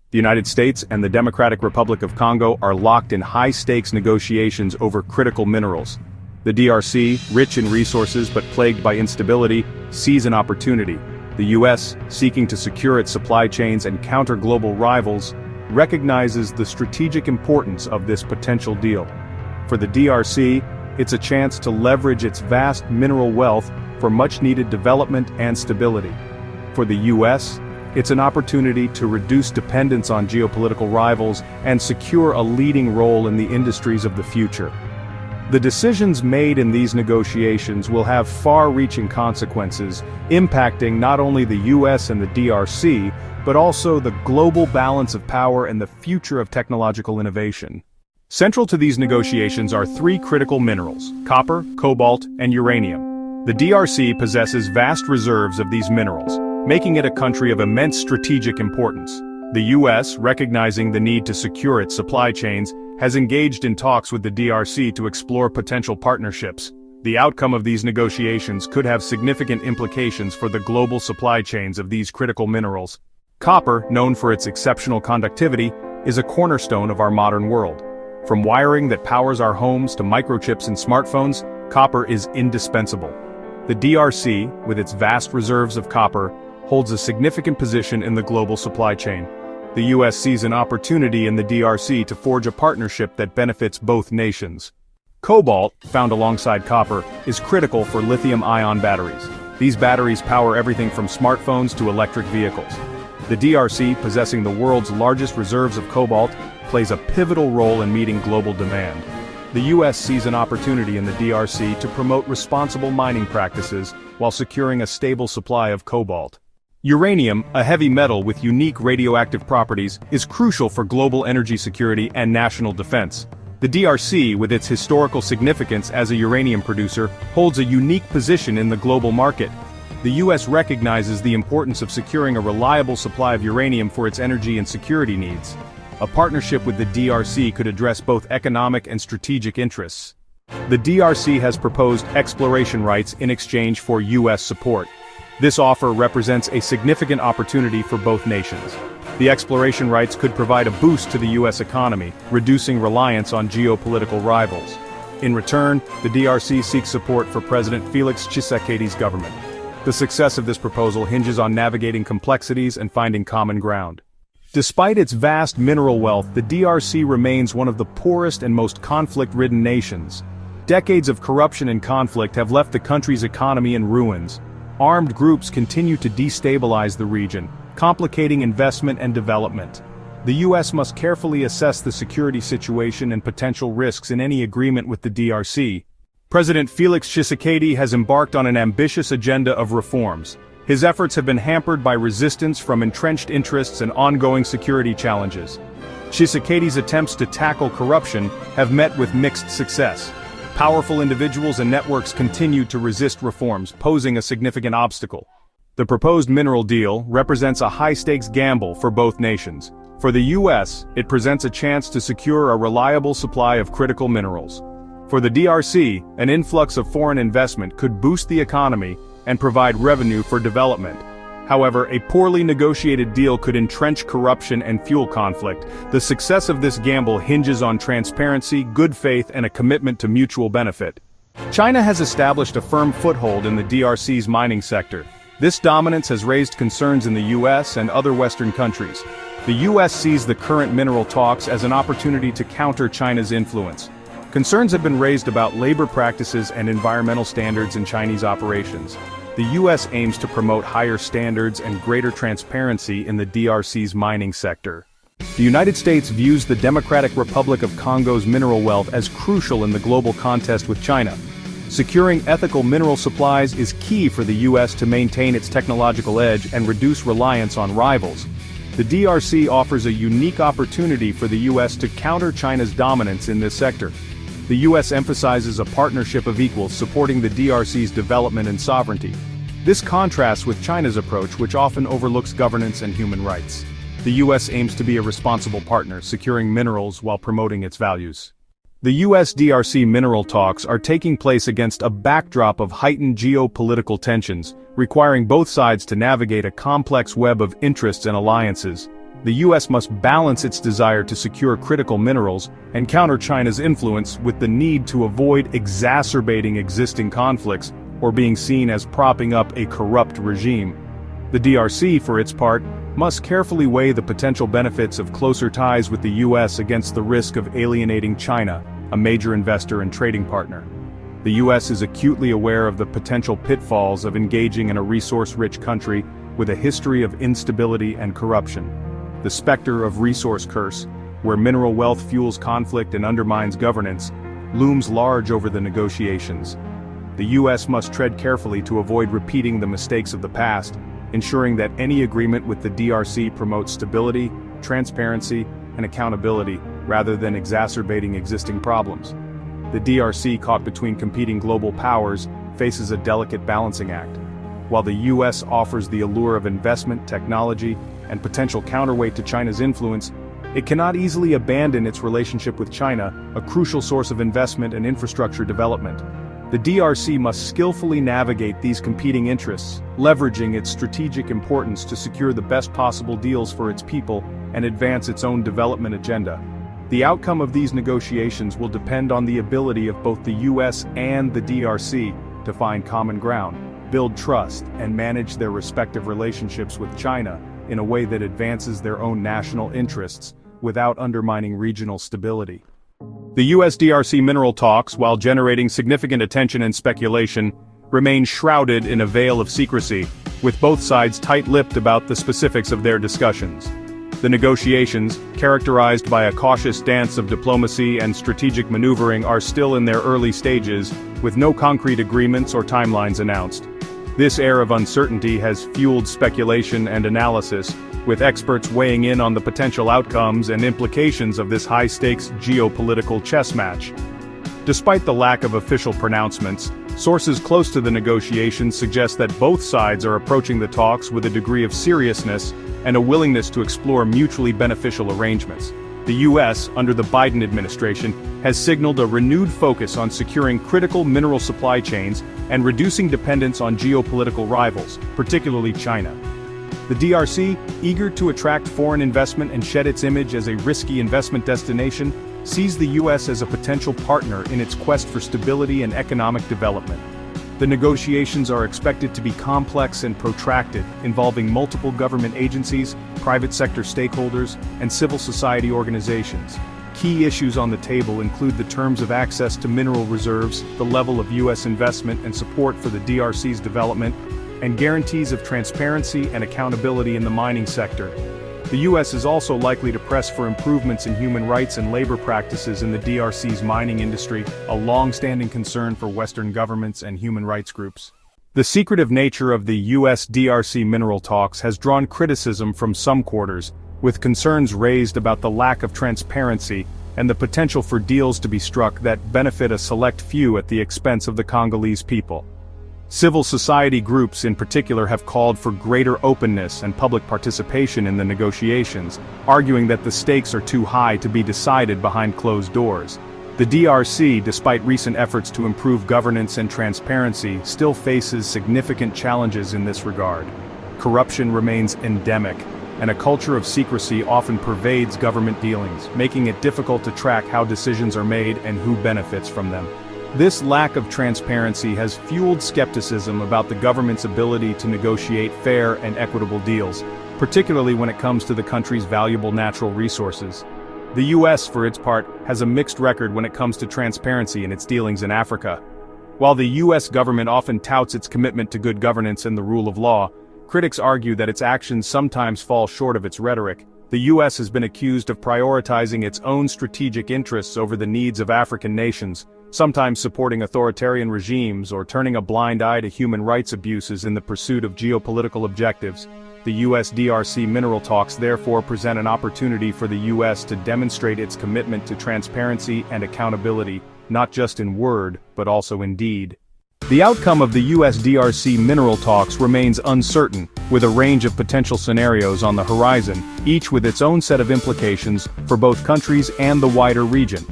The United States and the Democratic Republic of Congo are locked in high-stakes negotiations over critical minerals. The DRC, rich in resources but plagued by instability, sees an opportunity. The US, seeking to secure its supply chains and counter global rivals, recognizes the strategic importance of this potential deal. For the DRC, it's a chance to leverage its vast mineral wealth for much-needed development and stability. For the US, it's an opportunity to reduce dependence on geopolitical rivals and secure a leading role in the industries of the future. The decisions made in these negotiations will have far-reaching consequences, impacting not only the US and the DRC, but also the global balance of power and the future of technological innovation. Central to these negotiations are three critical minerals: copper, cobalt, and uranium. The DRC possesses vast reserves of these minerals, making it a country of immense strategic importance. The US, recognizing the need to secure its supply chains, has engaged in talks with the DRC to explore potential partnerships. The outcome of these negotiations could have significant implications for the global supply chains of these critical minerals. Copper, known for its exceptional conductivity, is a cornerstone of our modern world. From wiring that powers our homes to microchips in smartphones, copper is indispensable. The DRC, with its vast reserves of copper, holds a significant position in the global supply chain. The US sees an opportunity in the DRC to forge a partnership that benefits both nations. Cobalt, found alongside copper, is critical for lithium-ion batteries. These batteries power everything from smartphones to electric vehicles. The DRC, possessing the world's largest reserves of cobalt, plays a pivotal role in meeting global demand. The US sees an opportunity in the DRC to promote responsible mining practices while securing a stable supply of cobalt. Uranium, a heavy metal with unique radioactive properties, is crucial for global energy security and national defense. The DRC, with its historical significance as a uranium producer, holds a unique position in the global market. The US recognizes the importance of securing a reliable supply of uranium for its energy and security needs. A partnership with the DRC could address both economic and strategic interests. The DRC has proposed exploration rights in exchange for US support. This offer represents a significant opportunity for both nations. The exploration rights could provide a boost to the US economy, reducing reliance on geopolitical rivals. In return, the DRC seeks support for President Felix Tshisekedi's government. The success of this proposal hinges on navigating complexities and finding common ground. Despite its vast mineral wealth, the DRC remains one of the poorest and most conflict-ridden nations. Decades of corruption and conflict have left the country's economy in ruins. Armed groups continue to destabilize the region, complicating investment and development. The US must carefully assess the security situation and potential risks in any agreement with the DRC. President Felix Tshisekedi has embarked on an ambitious agenda of reforms. His efforts have been hampered by resistance from entrenched interests and ongoing security challenges. Tshisekedi's attempts to tackle corruption have met with mixed success. Powerful individuals and networks continue to resist reforms, posing a significant obstacle. The proposed mineral deal represents a high-stakes gamble for both nations. For the US, it presents a chance to secure a reliable supply of critical minerals. For the DRC, an influx of foreign investment could boost the economy and provide revenue for development. However, a poorly negotiated deal could entrench corruption and fuel conflict. The success of this gamble hinges on transparency, good faith, and a commitment to mutual benefit. China has established a firm foothold in the DRC's mining sector. This dominance has raised concerns in the US and other Western countries. The US sees the current mineral talks as an opportunity to counter China's influence. Concerns have been raised about labor practices and environmental standards in Chinese operations. The US aims to promote higher standards and greater transparency in the DRC's mining sector. The United States views the Democratic Republic of Congo's mineral wealth as crucial in the global contest with China. Securing ethical mineral supplies is key for the US to maintain its technological edge and reduce reliance on rivals. The DRC offers a unique opportunity for the US to counter China's dominance in this sector. The US emphasizes a partnership of equals supporting the DRC's development and sovereignty. This contrasts with China's approach, which often overlooks governance and human rights. The US aims to be a responsible partner, securing minerals while promoting its values. The US-DRC mineral talks are taking place against a backdrop of heightened geopolitical tensions, requiring both sides to navigate a complex web of interests and alliances. The US must balance its desire to secure critical minerals and counter China's influence with the need to avoid exacerbating existing conflicts or being seen as propping up a corrupt regime. The DRC, for its part, must carefully weigh the potential benefits of closer ties with the US against the risk of alienating China, a major investor and trading partner. The US is acutely aware of the potential pitfalls of engaging in a resource-rich country with a history of instability and corruption. The specter of resource curse, where mineral wealth fuels conflict and undermines governance, looms large over the negotiations. The US must tread carefully to avoid repeating the mistakes of the past, ensuring that any agreement with the DRC promotes stability, transparency, and accountability, rather than exacerbating existing problems. The DRC, caught between competing global powers, faces a delicate balancing act. While the US offers the allure of investment, technology, and potential counterweight to China's influence, it cannot easily abandon its relationship with China, a crucial source of investment and infrastructure development. The DRC must skillfully navigate these competing interests, leveraging its strategic importance to secure the best possible deals for its people and advance its own development agenda. The outcome of these negotiations will depend on the ability of both the US and the DRC to find common ground, build trust, and manage their respective relationships with China in a way that advances their own national interests without undermining regional stability. The US-DRC mineral talks, while generating significant attention and speculation, remain shrouded in a veil of secrecy, with both sides tight-lipped about the specifics of their discussions. The negotiations, characterized by a cautious dance of diplomacy and strategic maneuvering, are still in their early stages, with no concrete agreements or timelines announced. This air of uncertainty has fueled speculation and analysis, with experts weighing in on the potential outcomes and implications of this high-stakes geopolitical chess match. Despite the lack of official pronouncements, sources close to the negotiations suggest that both sides are approaching the talks with a degree of seriousness and a willingness to explore mutually beneficial arrangements. The US, under the Biden administration, has signaled a renewed focus on securing critical mineral supply chains and reducing dependence on geopolitical rivals, particularly China. The DRC, eager to attract foreign investment and shed its image as a risky investment destination, sees the US as a potential partner in its quest for stability and economic development. The negotiations are expected to be complex and protracted, involving multiple government agencies, private sector stakeholders, and civil society organizations. Key issues on the table include the terms of access to mineral reserves, the level of US investment and support for the DRC's development, and guarantees of transparency and accountability in the mining sector. The US is also likely to press for improvements in human rights and labor practices in the DRC's mining industry, a long-standing concern for Western governments and human rights groups. The secretive nature of the US-DRC mineral talks has drawn criticism from some quarters, with concerns raised about the lack of transparency and the potential for deals to be struck that benefit a select few at the expense of the Congolese people. Civil society groups in particular have called for greater openness and public participation in the negotiations, arguing that the stakes are too high to be decided behind closed doors. The DRC, despite recent efforts to improve governance and transparency, still faces significant challenges in this regard. Corruption remains endemic, and a culture of secrecy often pervades government dealings, making it difficult to track how decisions are made and who benefits from them. This lack of transparency has fueled skepticism about the government's ability to negotiate fair and equitable deals, particularly when it comes to the country's valuable natural resources. The US, for its part, has a mixed record when it comes to transparency in its dealings in Africa. While the US government often touts its commitment to good governance and the rule of law, critics argue that its actions sometimes fall short of its rhetoric. The US has been accused of prioritizing its own strategic interests over the needs of African nations, sometimes supporting authoritarian regimes or turning a blind eye to human rights abuses in the pursuit of geopolitical objectives. The US-DRC mineral talks therefore present an opportunity for the US to demonstrate its commitment to transparency and accountability, not just in word, but also in deed. The outcome of the US-DRC mineral talks remains uncertain, with a range of potential scenarios on the horizon, each with its own set of implications for both countries and the wider region.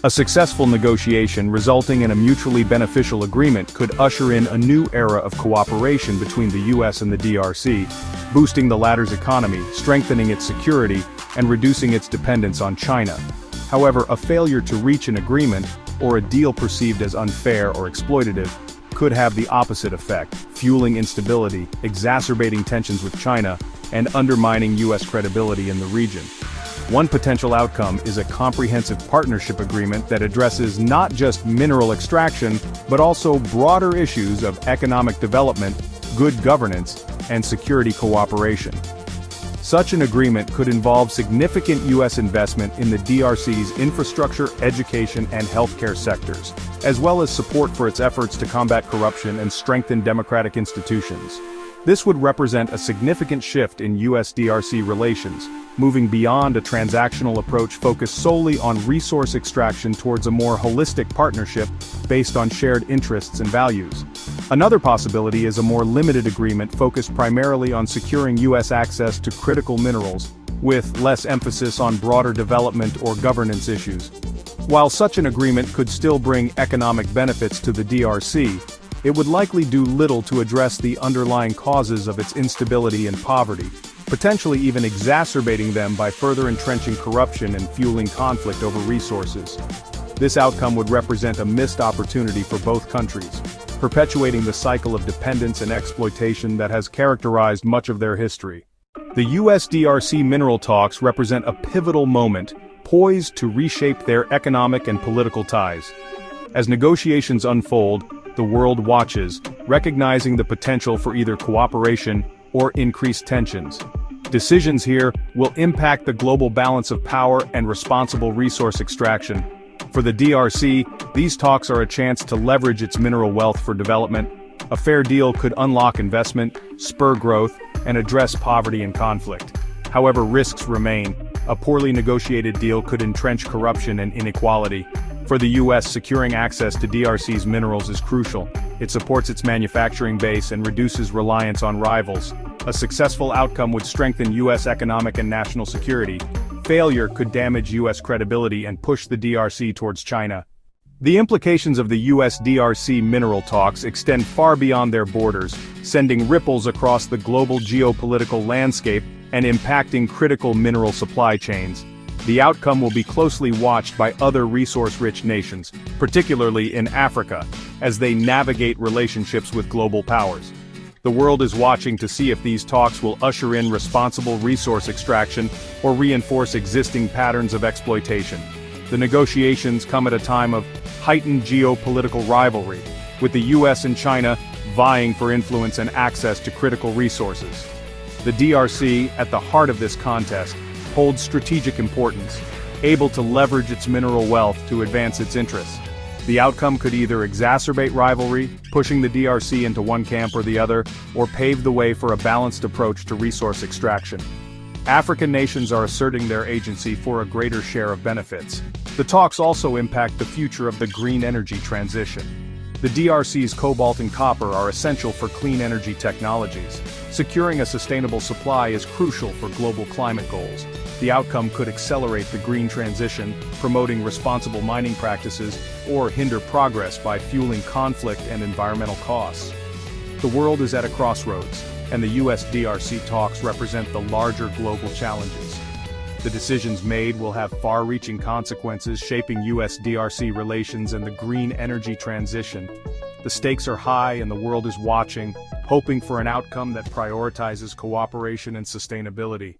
A successful negotiation resulting in a mutually beneficial agreement could usher in a new era of cooperation between the US and the DRC, boosting the latter's economy, strengthening its security, and reducing its dependence on China. However, a failure to reach an agreement, or a deal perceived as unfair or exploitative, could have the opposite effect, fueling instability, exacerbating tensions with China, and undermining US credibility in the region. One potential outcome is a comprehensive partnership agreement that addresses not just mineral extraction, but also broader issues of economic development, good governance, and security cooperation. Such an agreement could involve significant US investment in the DRC's infrastructure, education, and healthcare sectors, as well as support for its efforts to combat corruption and strengthen democratic institutions. This would represent a significant shift in US-DRC relations, moving beyond a transactional approach focused solely on resource extraction towards a more holistic partnership based on shared interests and values. Another possibility is a more limited agreement focused primarily on securing US access to critical minerals, with less emphasis on broader development or governance issues. While such an agreement could still bring economic benefits to the DRC, it would likely do little to address the underlying causes of its instability and poverty, potentially even exacerbating them by further entrenching corruption and fueling conflict over resources. This outcome would represent a missed opportunity for both countries, perpetuating the cycle of dependence and exploitation that has characterized much of their history. The US-DRC mineral talks represent a pivotal moment, poised to reshape their economic and political ties. As negotiations unfold, the world watches, recognizing the potential for either cooperation or increased tensions. Decisions here will impact the global balance of power and responsible resource extraction. For the DRC, these talks are a chance to leverage its mineral wealth for development. A fair deal could unlock investment, spur growth, and address poverty and conflict. However, risks remain. A poorly negotiated deal could entrench corruption and inequality. For the US, securing access to DRC's minerals is crucial. It supports its manufacturing base and reduces reliance on rivals. A successful outcome would strengthen US economic and national security. Failure could damage US credibility and push the DRC towards China. The implications of the US-DRC mineral talks extend far beyond their borders, sending ripples across the global geopolitical landscape and impacting critical mineral supply chains. The outcome will be closely watched by other resource-rich nations, particularly in Africa, as they navigate relationships with global powers. The world is watching to see if these talks will usher in responsible resource extraction or reinforce existing patterns of exploitation. The negotiations come at a time of heightened geopolitical rivalry, with the US and China vying for influence and access to critical resources. The DRC, at the heart of this contest, holds strategic importance, able to leverage its mineral wealth to advance its interests. The outcome could either exacerbate rivalry, pushing the DRC into one camp or the other, or pave the way for a balanced approach to resource extraction. African nations are asserting their agency for a greater share of benefits. The talks also impact the future of the green energy transition. The DRC's cobalt and copper are essential for clean energy technologies. Securing a sustainable supply is crucial for global climate goals. The outcome could accelerate the green transition, promoting responsible mining practices, or hinder progress by fueling conflict and environmental costs. The world is at a crossroads, and the US-DRC talks represent the larger global challenges. The decisions made will have far-reaching consequences, shaping US-DRC relations and the green energy transition. The stakes are high and the world is watching, hoping for an outcome that prioritizes cooperation and sustainability.